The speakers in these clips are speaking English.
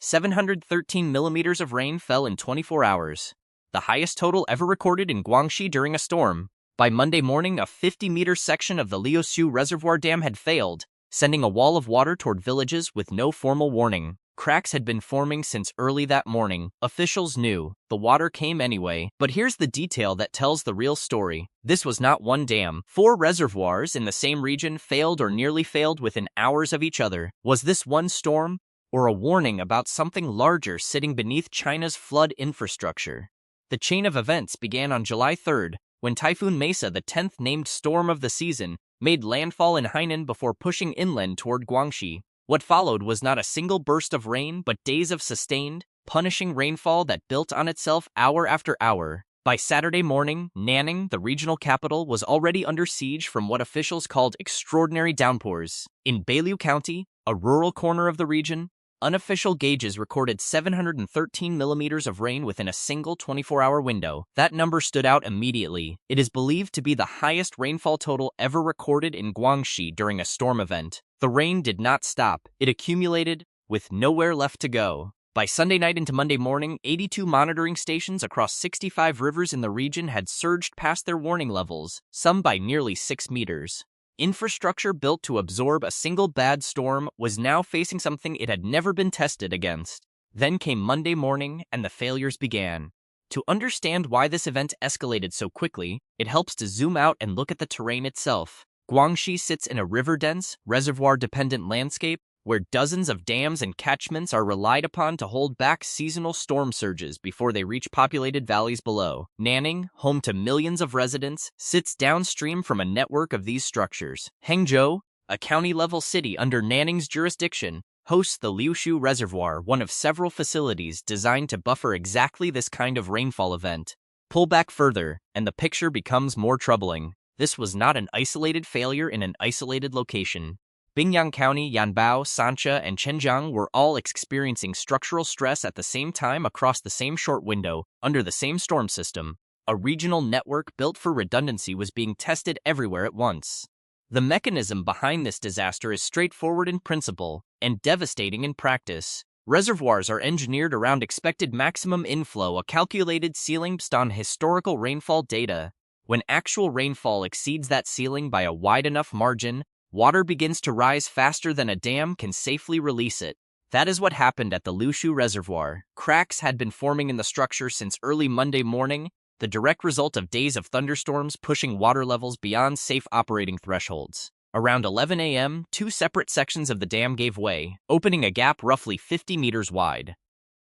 713 millimeters of rain fell in 24 hours, the highest total ever recorded in Guangxi during a storm. By Monday morning, a 50-meter section of the Liuxiu Reservoir Dam had failed, sending a wall of water toward villages with no formal warning. Cracks had been forming since early that morning. Officials knew. The water came anyway. But here's the detail that tells the real story. This was not one dam. 4 reservoirs in the same region failed or nearly failed within hours of each other. Was this one storm, or a warning about something larger sitting beneath China's flood infrastructure? The chain of events began on July 3rd, when Typhoon Mesa, the 10th named storm of the season, made landfall in Hainan before pushing inland toward Guangxi. What followed was not a single burst of rain, but days of sustained, punishing rainfall that built on itself hour after hour. By Saturday morning, Nanning, the regional capital, was already under siege from what officials called extraordinary downpours. In Beiliu County, a rural corner of the region, unofficial gauges recorded 713 millimeters of rain within a single 24-hour window. That number stood out immediately. It is believed to be the highest rainfall total ever recorded in Guangxi during a storm event. The rain did not stop. It accumulated, with nowhere left to go. By Sunday night into Monday morning, 82 monitoring stations across 65 rivers in the region had surged past their warning levels, some by nearly 6 meters. Infrastructure built to absorb a single bad storm was now facing something it had never been tested against. Then came Monday morning, and the failures began. To understand why this event escalated so quickly, it helps to zoom out and look at the terrain itself. Guangxi sits in a river-dense, reservoir-dependent landscape where dozens of dams and catchments are relied upon to hold back seasonal storm surges before they reach populated valleys below. Nanning, home to millions of residents, sits downstream from a network of these structures. Hangzhou, a county-level city under Nanning's jurisdiction, hosts the Liuxiu Reservoir, one of several facilities designed to buffer exactly this kind of rainfall event. Pull back further, and the picture becomes more troubling. This was not an isolated failure in an isolated location. Bingyang County, Yanbao, Sancha, and Zhenjiang were all experiencing structural stress at the same time across the same short window, under the same storm system. A regional network built for redundancy was being tested everywhere at once. The mechanism behind this disaster is straightforward in principle and devastating in practice. Reservoirs are engineered around expected maximum inflow, a calculated ceiling based on historical rainfall data. When actual rainfall exceeds that ceiling by a wide enough margin, water begins to rise faster than a dam can safely release it. That is what happened at the Liuxiu Reservoir. Cracks had been forming in the structure since early Monday morning, the direct result of days of thunderstorms pushing water levels beyond safe operating thresholds. Around 11 a.m., 2 separate sections of the dam gave way, opening a gap roughly 50 meters wide.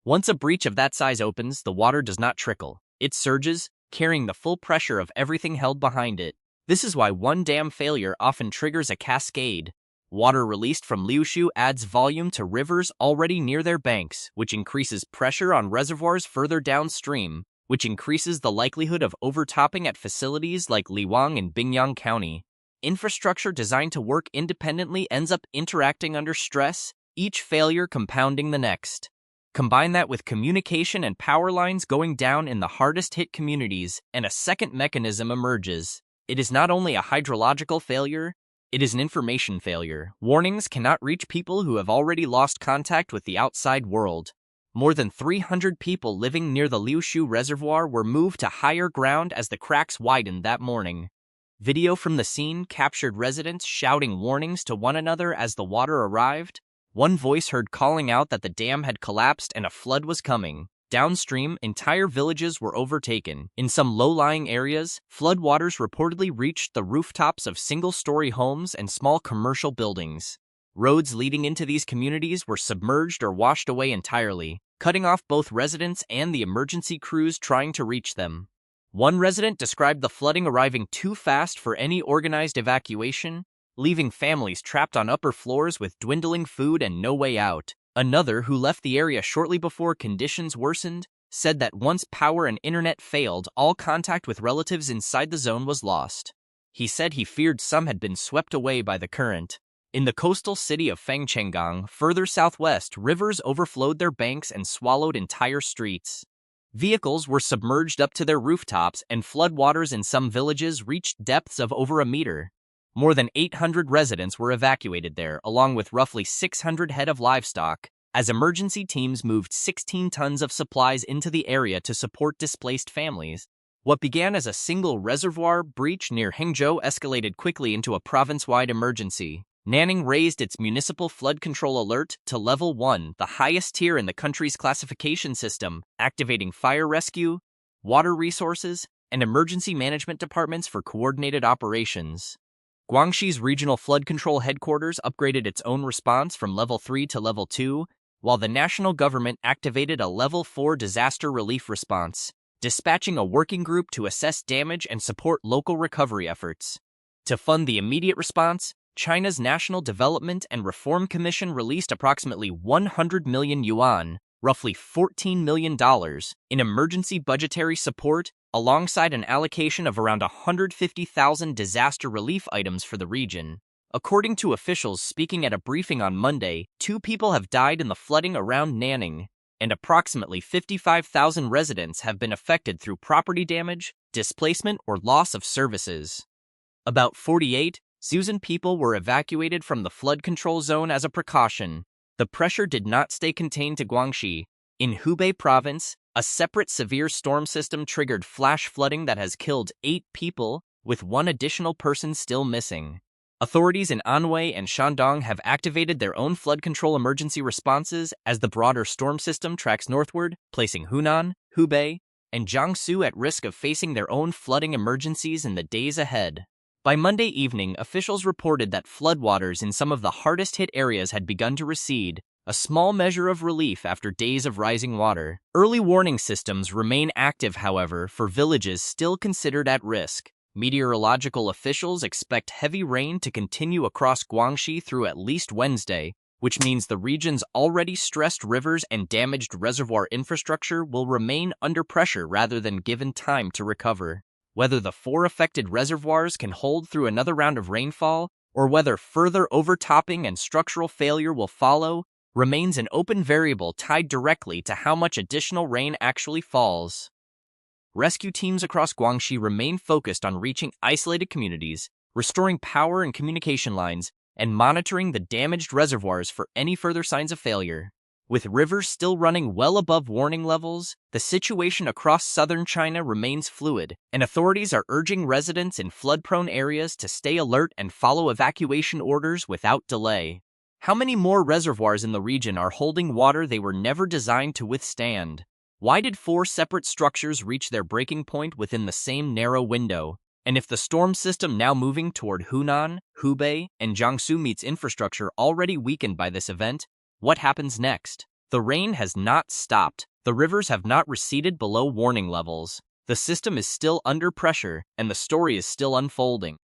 Once a breach of that size opens, the water does not trickle. It surges, carrying the full pressure of everything held behind it. This is why one dam failure often triggers a cascade. Water released from Liuxiu adds volume to rivers already near their banks, which increases pressure on reservoirs further downstream, which increases the likelihood of overtopping at facilities like Liwang in Bingyang County. Infrastructure designed to work independently ends up interacting under stress, each failure compounding the next. Combine that with communication and power lines going down in the hardest-hit communities, and a second mechanism emerges. It is not only a hydrological failure, it is an information failure. Warnings cannot reach people who have already lost contact with the outside world. More than 300 people living near the Liuxiu Reservoir were moved to higher ground as the cracks widened that morning. Video from the scene captured residents shouting warnings to one another as the water arrived. One voice heard calling out that the dam had collapsed and a flood was coming. Downstream, entire villages were overtaken. In some low-lying areas, floodwaters reportedly reached the rooftops of single-story homes and small commercial buildings. Roads leading into these communities were submerged or washed away entirely, cutting off both residents and the emergency crews trying to reach them. One resident described the flooding arriving too fast for any organized evacuation, leaving families trapped on upper floors with dwindling food and no way out. Another, who left the area shortly before conditions worsened, said that once power and internet failed, all contact with relatives inside the zone was lost. He said he feared some had been swept away by the current. In the coastal city of Fengchenggang, further southwest, rivers overflowed their banks and swallowed entire streets. Vehicles were submerged up to their rooftops, and floodwaters in some villages reached depths of over a meter. More than 800 residents were evacuated there, along with roughly 600 head of livestock. as emergency teams moved 16 tons of supplies into the area to support displaced families. What began as a single reservoir breach near Hangzhou escalated quickly into a province-wide emergency. Nanning raised its municipal flood control alert to Level 1, the highest tier in the country's classification system, activating fire rescue, water resources, and emergency management departments for coordinated operations. Guangxi's regional flood control headquarters upgraded its own response from Level 3 to Level 2, while the national government activated a Level 4 disaster relief response, dispatching a working group to assess damage and support local recovery efforts. To fund the immediate response, China's National Development and Reform Commission released approximately 100 million yuan, roughly $14 million, in emergency budgetary support, alongside an allocation of around 150,000 disaster relief items for the region. According to officials speaking at a briefing on Monday, 2 people have died in the flooding around Nanning, and approximately 55,000 residents have been affected through property damage, displacement, or loss of services. About 48,000 people were evacuated from the flood control zone as a precaution. The pressure did not stay contained to Guangxi. In Hubei province, a separate severe storm system triggered flash flooding that has killed 8 people, with 1 additional person still missing. Authorities in Anhui and Shandong have activated their own flood control emergency responses as the broader storm system tracks northward, placing Hunan, Hubei, and Jiangsu at risk of facing their own flooding emergencies in the days ahead. By Monday evening, officials reported that floodwaters in some of the hardest-hit areas had begun to recede, a small measure of relief after days of rising water. Early warning systems remain active, however, for villages still considered at risk. Meteorological officials expect heavy rain to continue across Guangxi through at least Wednesday, which means the region's already stressed rivers and damaged reservoir infrastructure will remain under pressure rather than given time to recover. Whether the 4 affected reservoirs can hold through another round of rainfall, or whether further overtopping and structural failure will follow, remains an open variable tied directly to how much additional rain actually falls. Rescue teams across Guangxi remain focused on reaching isolated communities, restoring power and communication lines, and monitoring the damaged reservoirs for any further signs of failure. With rivers still running well above warning levels, the situation across southern China remains fluid, and authorities are urging residents in flood-prone areas to stay alert and follow evacuation orders without delay. How many more reservoirs in the region are holding water they were never designed to withstand? Why did 4 separate structures reach their breaking point within the same narrow window? And if the storm system now moving toward Hunan, Hubei, and Jiangsu meets infrastructure already weakened by this event, what happens next? The rain has not stopped. The rivers have not receded below warning levels. The system is still under pressure, and the story is still unfolding.